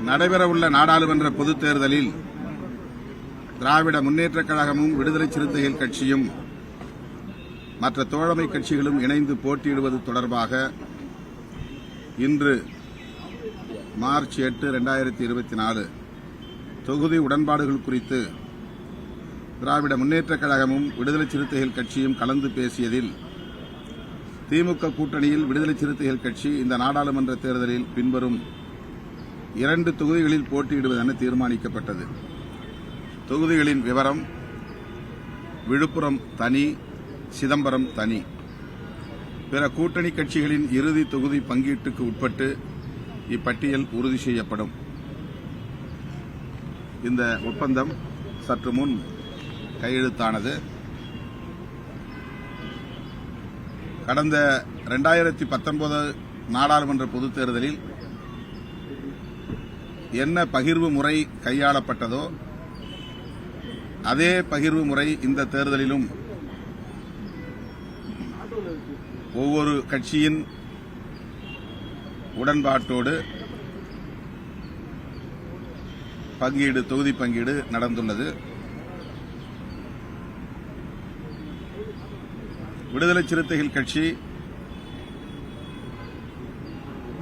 நடைபெறவுள்ள நாடாளுமன்ற பொதுத் தேர்தலில் திராவிட முன்னேற்றக் கழகமும் விடுதலை சிறுத்தைகள் கட்சியும் மற்ற தோழமை கட்சிகளும் இணைந்து போட்டியிடுவது தொடர்பாக இன்று மார்ச் 8, 2024 தொகுதி உடன்பாடுகள் குறித்து திராவிட முன்னேற்றக் கழகமும் விடுதலை சிறுத்தைகள் கட்சியும் கலந்து பேசியதில் திமுக கூட்டணியில் விடுதலை சிறுத்தைகள் கட்சி இந்த நாடாளுமன்ற தேர்தலில் பின்வரும் 2 தொகுதிகளில் போட்டியிடுவதென தீர்மானிக்கப்பட்டது. தொகுதிகளின் விவரம்: விழுப்புரம் தனி, சிதம்பரம் தனி. பிற கூட்டணி கட்சிகளின் இறுதி தொகுதி பங்கீட்டுக்கு உட்பட்டு இப்பட்டியல் உறுதி செய்யப்படும். இந்த ஒப்பந்தம் சற்று முன் கையெழுத்தானது. கடந்த 2019 நாடாளுமன்ற பொதுத் தேர்தலில் என்ன பகிர்வு முறை கையாளப்பட்டதோ அதே பகிர்வு முறை இந்த தேர்தலிலும் ஒவ்வொரு கட்சியின் உடன்பாட்டோடு தொகுதி பங்கீடு நடந்துள்ளது. விடுதலை சிறுத்தைகள் கட்சி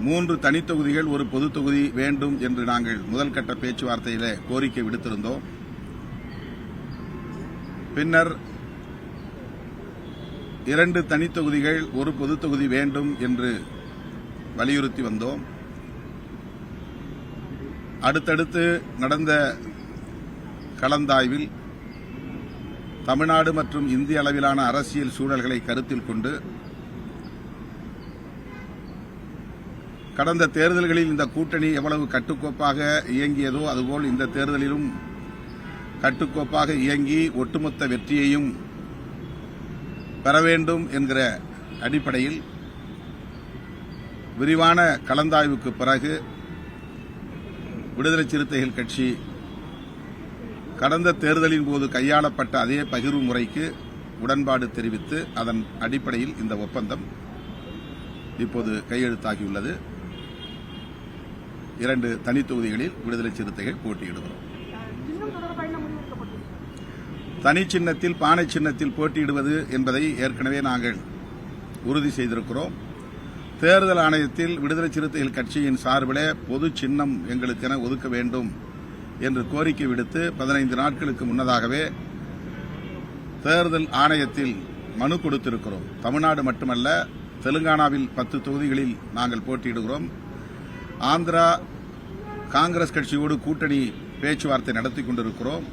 3 தனித்தொகுதிகள், ஒரு பொது தொகுதி வேண்டும் என்று நாங்கள் முதல் கட்ட பேச்சுவார்த்தையிலே கோரிக்கை விடுத்திருந்தோம். பின்னர் 2 தனித்தொகுதிகள், ஒரு பொது தொகுதி வேண்டும் என்று வலியுறுத்தி வந்தோம். அடுத்தடுத்து நடந்த கலந்தாய்வில் தமிழ்நாடு மற்றும் இந்திய அளவிலான அரசியல் சூழல்களை கருத்தில் கொண்டு கடந்த தேர்தல்களில் இந்த கூட்டணி எவ்வளவு கட்டுக்கோப்பாக இயங்கியதோ அதுபோல் இந்த தேர்தலிலும் கட்டுக்கோப்பாக இயங்கி ஒட்டுமொத்த வெற்றியையும் பெற வேண்டும் என்கிற அடிப்படையில் விரிவான கலந்தாய்வுக்கு பிறகு விடுதலை சிறுத்தைகள் கட்சி கடந்த தேர்தலின் போது கையாளப்பட்ட அதே பகிர்வு முறைக்கு உடன்பாடு தெரிவித்து அதன் அடிப்படையில் இந்த ஒப்பந்தம் இப்போது கையெழுத்தாகியுள்ளது. 2 தனித்தொகுதிகளில் விடுதலை சிறுத்தைகள் போட்டியிடுகிறோம். தனி சின்னத்தில், பானை சின்னத்தில் போட்டியிடுவது என்பதை ஏற்கனவே நாங்கள் உறுதி செய்திருக்கிறோம். தேர்தல் ஆணையத்தில் விடுதலை சிறுத்தைகள் கட்சியின் சார்பிலே பொது சின்னம் எங்களுக்கென ஒதுக்க வேண்டும் என்று கோரிக்கை விடுத்து 15 நாட்களுக்கு முன்னதாகவே தேர்தல் ஆணையத்தில் மனு கொடுத்திருக்கிறோம். தமிழ்நாடு மட்டுமல்ல, தெலுங்கானாவில் 10 தொகுதிகளில் நாங்கள் போட்டியிடுகிறோம். ஆந்திரா காங்கிரஸ் கட்சியோடு கூட்டணி பேச்சுவார்த்தை நடத்தி கொண்டிருக்கிறோம்.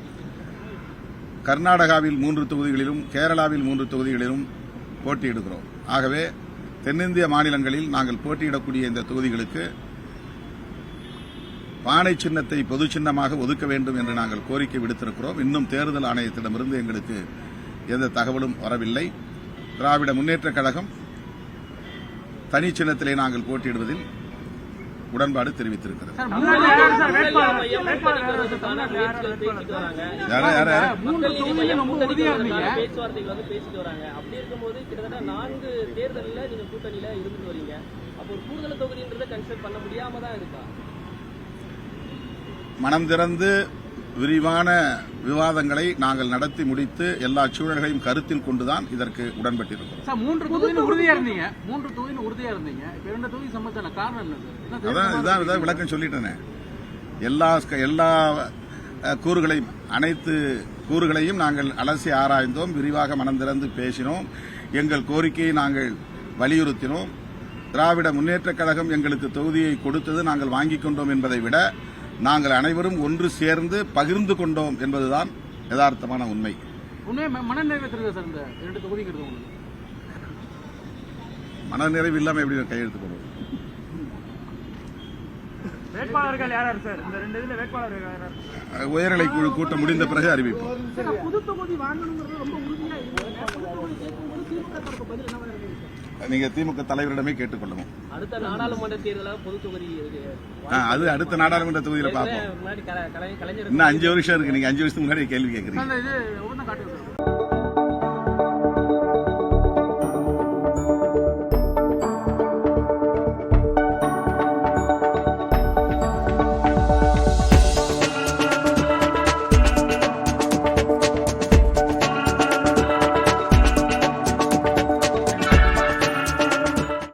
கர்நாடகாவில் 3 தொகுதிகளிலும், கேரளாவில் 3 தொகுதிகளிலும் போட்டியிடுகிறோம். ஆகவே தென்னிந்திய மாநிலங்களில் நாங்கள் போட்டியிடக்கூடிய இந்த தொகுதிகளுக்கு பானை சின்னத்தை பொது சின்னமாக ஒதுக்க வேண்டும் என்று நாங்கள் கோரிக்கை விடுத்திருக்கிறோம். இன்னும் தேர்தல் ஆணையத்திடமிருந்து எங்களுக்கு எந்த தகவலும் வரவில்லை. திராவிட முன்னேற்றக் கழகம் தனி சின்னத்திலே நாங்கள் போட்டியிடுவதில் உடன்பாடு தெரிவித்திருக்கிறது. மனம் திறந்து விரிவான விவாதங்களை நாங்கள் நடத்தி முடித்து எல்லா சூழல்களையும் கருத்தில் கொண்டுதான் இதற்கு உடன்பட்டிருக்கிறோம். 3 தொகுதியில் உறுதியா இருந்தீங்க. 3 தொகுதியில் உறுதியா இருந்தீங்க. 2 தொகுதி சம்பந்தமான காரணம் என்னது? அதான் விளக்கம் சொல்லிட்டேனே. எல்லா கூறுகளையும், அனைத்து கூறுகளையும் நாங்கள் அலசி ஆராய்ந்தோம். விரிவாக மனம் திறந்து பேசினோம். எங்கள் கோரிக்கையை நாங்கள் வலியுறுத்தினோம். திராவிட முன்னேற்றக் கழகம் எங்களுக்கு தொகுதியை கொடுத்தது நாங்கள் வாங்கிக் கொண்டோம் என்பதை விட நாங்கள் அனைவரும் ஒன்று சேர்ந்து பகிர்ந்து கொண்டோம் என்பதுதான் யதார்த்தமான உண்மை. மனநிறைவு இல்லாமல் எப்படி கையெழுத்து போடுவோம்? வேட்பாளர்கள் யார் சார்? இந்த 2 இதுல வேட்பாளர்கள் யார்? உயர்நிலை குழு கூட்டம் முடிந்த பிறகு அறிவிப்போம். நீங்க திமுக தலைவரிடமே கேட்டுக்கொள்ளணும். அடுத்த நாடாளுமன்ற தேர்தலாக பொது தொகுதி அது அடுத்த நாடாளுமன்ற தொகுதியில பார்ப்போம். இன்னும் 5 வருஷம் இருக்கு. நீங்க 5 வருஷத்துக்கு முன்னாடி கேள்வி கேட்கறீங்க.